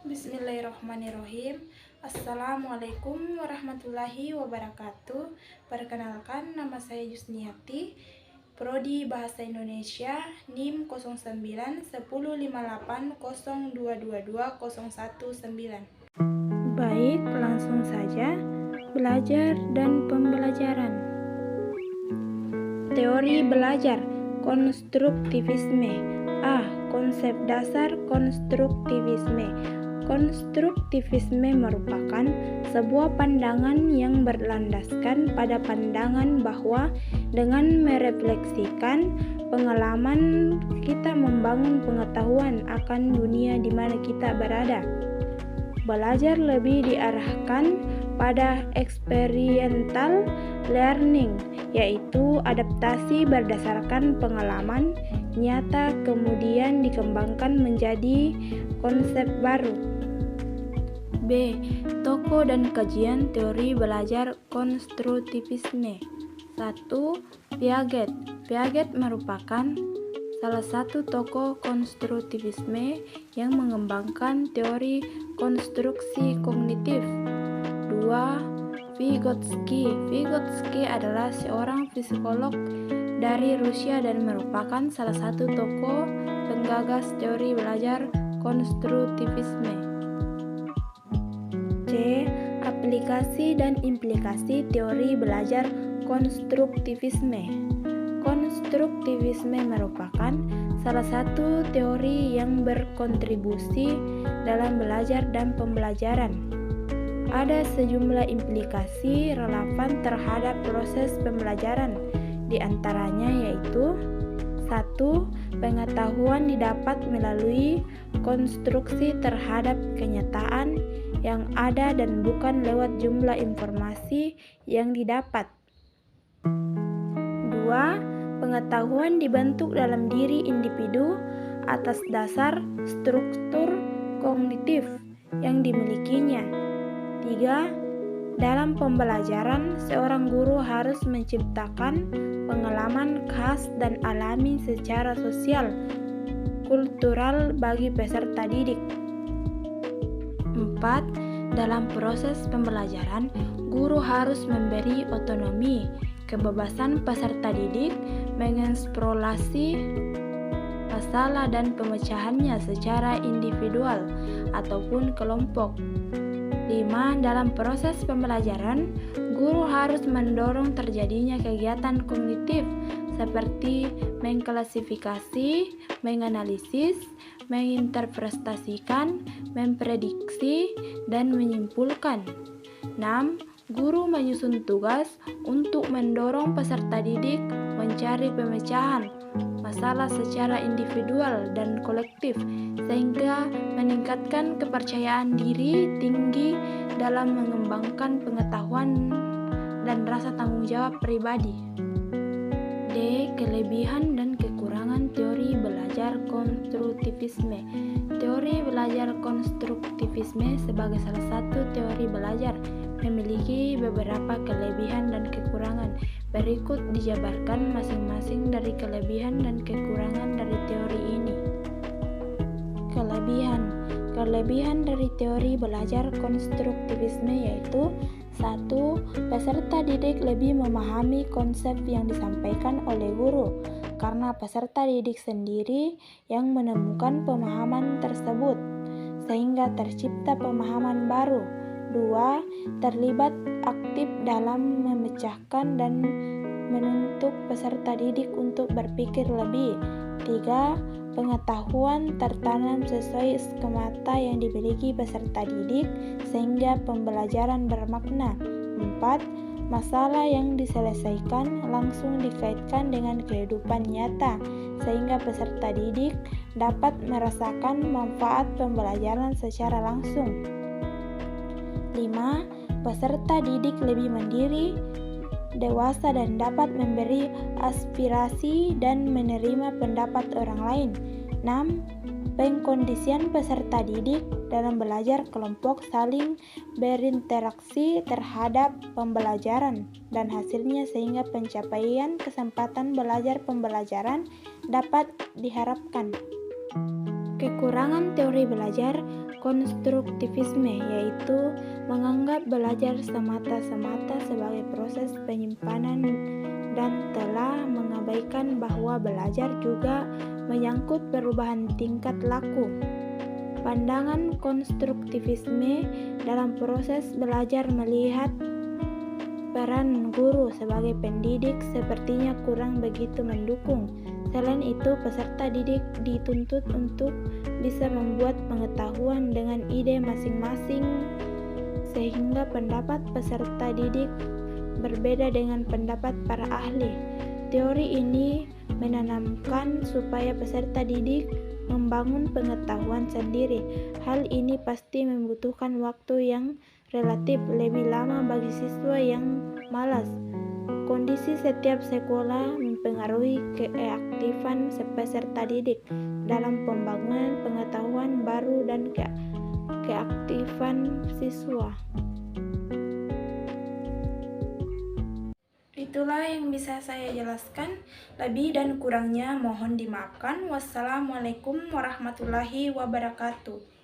Bismillahirrahmanirrahim. Assalamualaikum warahmatullahi wabarakatuh. Perkenalkan, nama saya Yusniati, Prodi Bahasa Indonesia, NIM 09910802220119. Baik, langsung saja. Belajar dan pembelajaran. Teori belajar konstruktivisme. Konsep dasar konstruktivisme. Konstruktivisme merupakan sebuah pandangan yang berlandaskan pada pandangan bahwa dengan merefleksikan pengalaman kita membangun pengetahuan akan dunia di mana kita berada. Belajar lebih diarahkan pada experiential learning, yaitu adaptasi berdasarkan pengalaman nyata kemudian dikembangkan menjadi konsep baru. B. Tokoh dan kajian teori belajar konstruktivisme. 1. Piaget. Piaget merupakan salah satu tokoh konstruktivisme yang mengembangkan teori konstruksi kognitif. 2. Vygotsky. Vygotsky adalah seorang psikolog dari Rusia dan merupakan salah satu tokoh penggagas teori belajar konstruktivisme. C. Aplikasi dan implikasi teori belajar konstruktivisme. Konstruktivisme merupakan salah satu teori yang berkontribusi dalam belajar dan pembelajaran. Ada sejumlah implikasi relevan terhadap proses pembelajaran, di antaranya yaitu 1. Pengetahuan didapat melalui konstruksi terhadap kenyataan yang ada dan bukan lewat jumlah informasi yang didapat. 2. Pengetahuan dibentuk dalam diri individu atas dasar struktur kognitif yang dimilikinya. 3. Dalam pembelajaran, seorang guru harus menciptakan pengalaman khas dan alami secara sosial, kultural bagi peserta didik. 4. Dalam proses pembelajaran, guru harus memberi otonomi, kebebasan peserta didik mengeksplorasi masalah dan pemecahannya secara individual ataupun kelompok. 5. Dalam proses pembelajaran, guru harus mendorong terjadinya kegiatan kognitif seperti mengklasifikasi, menganalisis, menginterpretasikan, memprediksi, dan menyimpulkan. 6. Guru menyusun tugas untuk mendorong peserta didik mencari pemecahan masalah secara individual dan kolektif sehingga meningkatkan kepercayaan diri tinggi dalam mengembangkan pengetahuan dan rasa tanggung jawab pribadi. D. Kelebihan dan kekurangan teori belajar konstruktivisme. Teori belajar konstruktivisme sebagai salah satu teori belajar memiliki beberapa kelebihan dan kekurangan. Berikut dijabarkan masing-masing dari kelebihan dan kekurangan dari teori ini. Kelebihan dari teori belajar konstruktivisme yaitu 1. Peserta didik lebih memahami konsep yang disampaikan oleh guru karena peserta didik sendiri yang menemukan pemahaman tersebut sehingga tercipta pemahaman baru. 2. Terlibat aktif dalam memecahkan dan menuntut peserta didik untuk berpikir lebih. 3. Pengetahuan tertanam sesuai skemata yang dimiliki peserta didik sehingga pembelajaran bermakna. 4. Masalah yang diselesaikan langsung dikaitkan dengan kehidupan nyata sehingga peserta didik dapat merasakan manfaat pembelajaran secara langsung. 5. Peserta didik lebih mandiri, dewasa dan dapat memberi aspirasi dan menerima pendapat orang lain. 6. Pengkondisian peserta didik dalam belajar kelompok saling berinteraksi terhadap pembelajaran dan hasilnya sehingga pencapaian kesempatan belajar pembelajaran dapat diharapkan. Kekurangan teori belajar konstruktivisme yaitu menganggap belajar semata-mata sebagai proses penyimpanan dan telah mengabaikan bahwa belajar juga menyangkut perubahan tingkat laku. Pandangan konstruktivisme dalam proses belajar melihat peran guru sebagai pendidik sepertinya kurang begitu mendukung. Selain itu, peserta didik dituntut untuk bisa membuat pengetahuan dengan ide masing-masing sehingga pendapat peserta didik berbeda dengan pendapat para ahli. Teori ini menanamkan supaya peserta didik membangun pengetahuan sendiri. Hal ini pasti membutuhkan waktu yang relatif lebih lama bagi siswa yang malas. Kondisi setiap sekolah mempengaruhi keaktifan peserta didik dalam pembangunan pengetahuan baru dan keaktifan siswa. Itulah yang bisa saya jelaskan. Lebih dan kurangnya mohon dimaafkan. Wassalamualaikum warahmatullahi wabarakatuh.